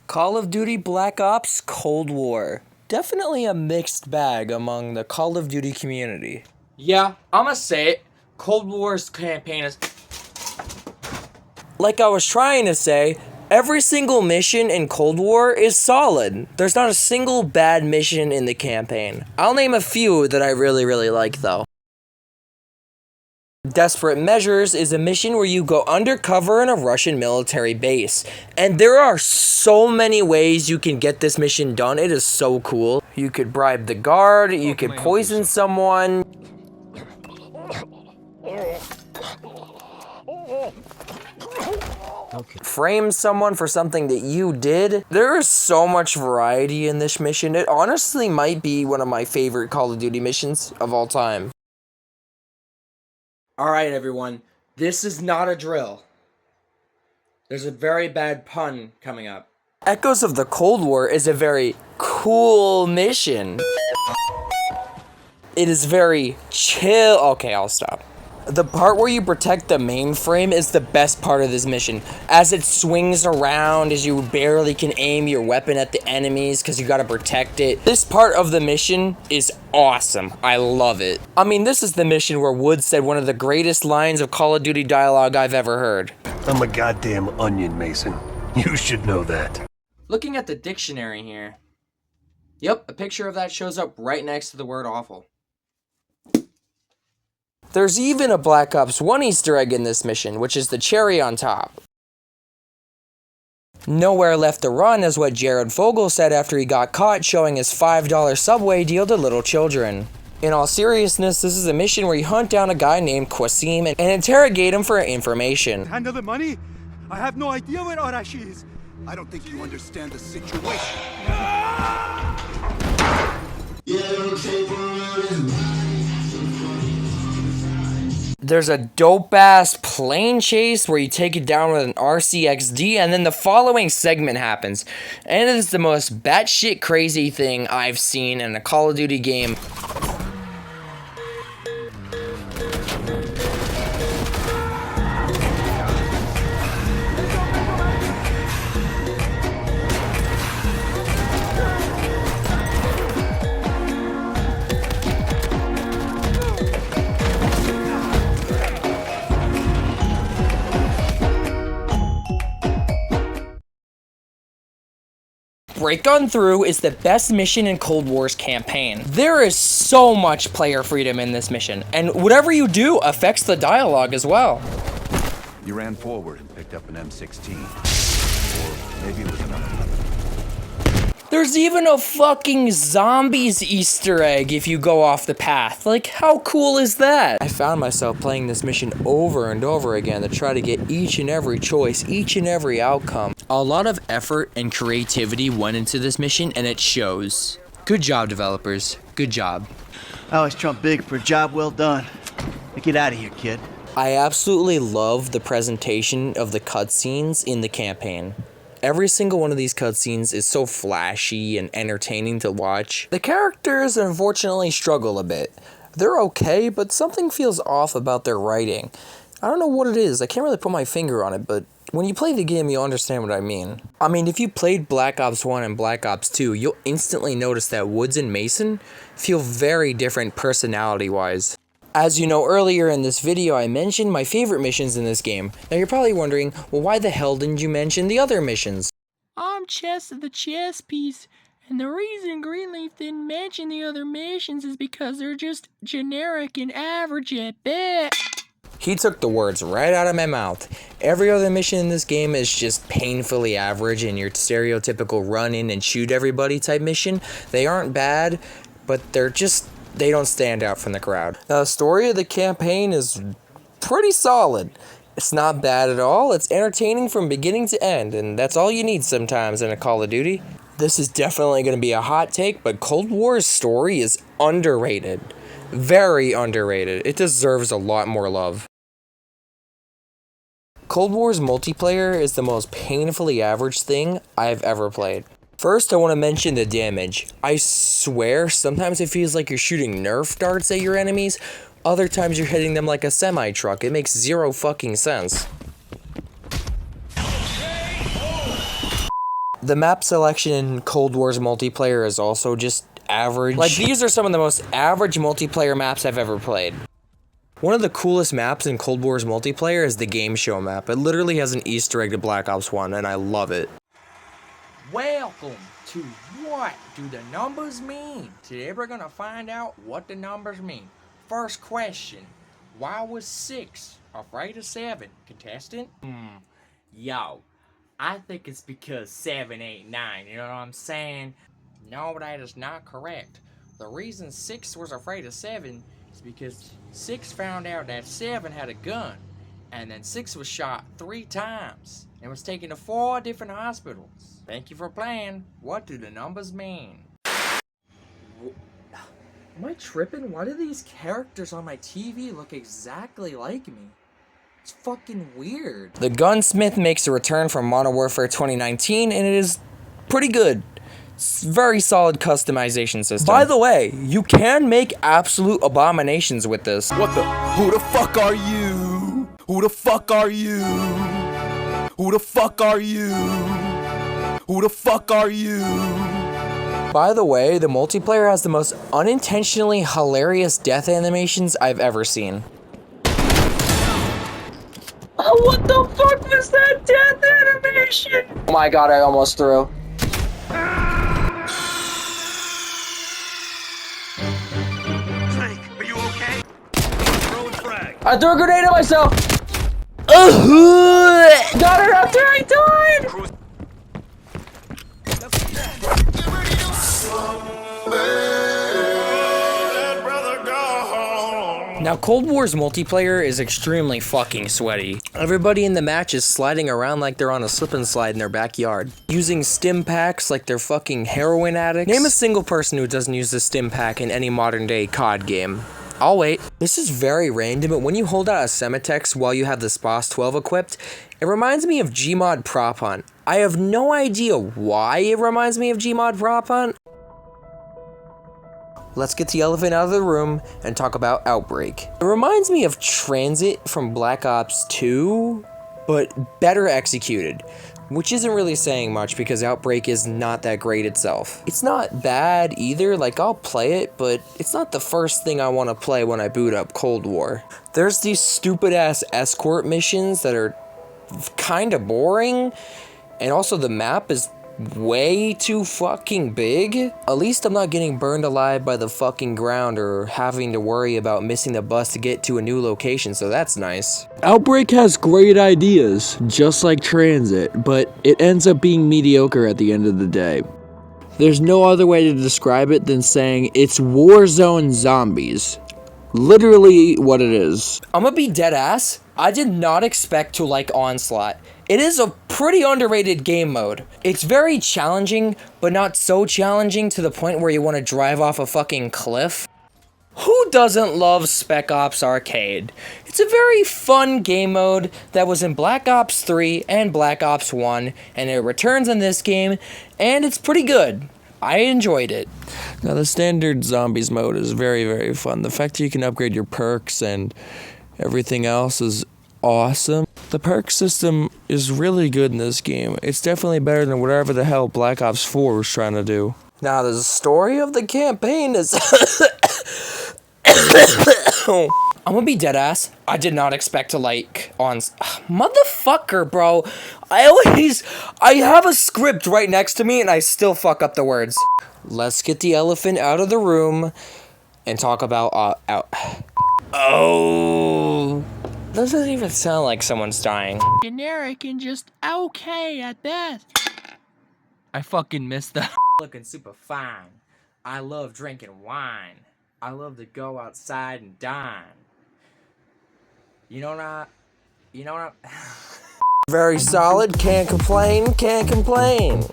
Call of Duty Black Ops Cold War. Definitely a mixed bag among the Call of Duty community. Yeah, I'ma say it. Cold War's campaign is... Like I was trying to say, every single mission in Cold War is solid. There's not a single bad mission in the campaign. I'll name a few that I really like though. Desperate Measures is a mission where you go undercover in a Russian military base. And there are so many ways you can get this mission done. It is so cool. You could bribe the guard, you could poison someone. Frame someone for something that you did. There is so much variety in this mission. It honestly might be one of my favorite Call of Duty missions of all time. Alright everyone, this is not a drill. There's a very bad pun coming up. Echoes of the Cold War is a very cool mission. It is very chill. Okay, I'll stop. The part where you protect the mainframe is the best part of this mission. As it swings around, as you barely can aim your weapon at the enemies because you gotta protect it. This part of the mission is awesome. I love it. I mean, this is the mission where Woods said one of the greatest lines of Call of Duty dialogue I've ever heard. I'm a goddamn onion, Mason. You should know that. Looking at the dictionary here. Yep, a picture of that shows up right next to the word awful. There's even a Black Ops 1 Easter egg in this mission, which is the cherry on top. Nowhere left to run is what Jared Fogle said after he got caught showing his $5 Subway deal to little children. In all seriousness, this is a mission where you hunt down a guy named Qasim and interrogate him for information. Handle the money? I have no idea where Arashi is. I don't think you understand the situation. There's a dope-ass plane chase where you take it down with an RCXD, and then the following segment happens. And it is the most batshit crazy thing I've seen in a Call of Duty game. Break On Through is the best mission in Cold War's campaign. There is so much player freedom in this mission, and whatever you do affects the dialogue as well. You ran forward and picked up an M16. Or maybe it was another weapon. There's even a fucking zombies Easter egg if you go off the path. Like, how cool is that? I found myself playing this mission over and over again to try to get each and every choice, each and every outcome. A lot of effort and creativity went into this mission, and it shows. Good job, developers. Good job. I always trump big for a job well done. Now get out of here, kid. I absolutely love the presentation of the cutscenes in the campaign. Every single one of these cutscenes is so flashy and entertaining to watch. The characters unfortunately struggle a bit. They're okay, but something feels off about their writing. I don't know what it is, I can't really put my finger on it, but when you play the game, you'll understand what I mean. I mean, if you played Black Ops 1 and Black Ops 2, you'll instantly notice that Woods and Mason feel very different personality-wise. As you know, earlier in this video, I mentioned my favorite missions in this game. Now you're probably wondering, well, why the hell didn't you mention the other missions? I'm chess of the chess piece, and the reason Greenleaf didn't mention the other missions is because they're just generic and average at best. He took the words right out of my mouth. Every other mission in this game is just painfully average and your stereotypical run in and shoot everybody type mission. They aren't bad, but they don't stand out from the crowd. Now, the story of the campaign is pretty solid. It's not bad at all. It's entertaining from beginning to end, and that's all you need sometimes in a Call of Duty. This is definitely going to be a hot take, but Cold War's story is underrated. Very underrated. It deserves a lot more love. Cold War's multiplayer is the most painfully average thing I've ever played. First, I want to mention the damage. I swear, sometimes it feels like you're shooting Nerf darts at your enemies. Other times you're hitting them like a semi-truck. It makes zero The map selection in Cold War's multiplayer is also just average. Like, these are some of the most average multiplayer maps I've ever played. One of the coolest maps in Cold War's multiplayer is the game show map. It literally has an Easter egg to Black Ops 1, and I love it. Welcome to What Do the Numbers Mean? Today we're gonna find out what the numbers mean. First question, why was 6 afraid of 7? Contestant? Yo, I think it's because 7, 8, 9, you know what I'm saying? No, that is not correct. The reason 6 was afraid of 7 is because 6 found out that 7 had a gun, and then 6 was shot 3 times and was taken to 4 different hospitals. Thank you for playing. What do the numbers mean? Am I tripping? Why do these characters on my TV look exactly like me? It's fucking weird. The Gunsmith makes a return from Modern Warfare 2019, and it is pretty good. It's very solid customization system. By the way, you can make absolute abominations with this. What the? Who the fuck are you? Who the fuck are you? Who the fuck are you? Who the fuck are you? By the way, the multiplayer has the most unintentionally hilarious death animations I've ever seen. Oh, what the fuck was that death animation? Oh my god, I almost threw. Drake, are you okay? Throwing frag. I threw a grenade at myself! Got it after I died! Now, Cold War's multiplayer is extremely fucking sweaty. Everybody in the match is sliding around like they're on a slip and slide in their backyard, using stim packs like they're fucking heroin addicts. Name a single person who doesn't use the stim pack in any modern day COD game. I'll wait. This is very random, but when you hold out a Semitex while you have the SP12 equipped, it reminds me of Gmod Prop Hunt. I have no idea why it reminds me of Gmod Prop Hunt. Let's get the elephant out of the room and talk about Outbreak. It reminds me of Transit from Black Ops 2, but better executed, which isn't really saying much because Outbreak is not that great itself. It's not bad either, like I'll play it, but it's not the first thing I want to play when I boot up Cold War. There's these stupid ass escort missions that are kind of boring, and also the map is way too fucking big. At least I'm not getting burned alive by the fucking ground or having to worry about missing the bus to get to a new location, so that's nice. Outbreak has great ideas, just like Transit, but it ends up being mediocre at the end of the day. There's no other way to describe it than saying it's Warzone zombies. Literally what it is. I'm gonna be dead ass. I did not expect to like Onslaught. It is a pretty underrated game mode. It's very challenging, but not so challenging to the point where you want to drive off a fucking cliff. Who doesn't love Spec Ops Arcade? It's a very fun game mode that was in Black Ops 3 and Black Ops 1, and it returns in this game, and it's pretty good. I enjoyed it. Now the standard zombies mode is very, very fun. The fact that you can upgrade your perks and everything else is awesome. The perk system is really good in this game. It's definitely better than whatever the hell Black Ops 4 was trying to do. Now the story of the campaign is... I'm gonna be dead ass. I did not expect to like on... Motherfucker, bro. I have a script right next to me and I still fuck up the words. Let's get the elephant out of the room and talk about Oh. That doesn't even sound like someone's dying. Generic and just okay at best. I fucking missed that. Looking super fine. I love drinking wine. I love to go outside and dine. You know what? Very solid, can't complain, can't complain.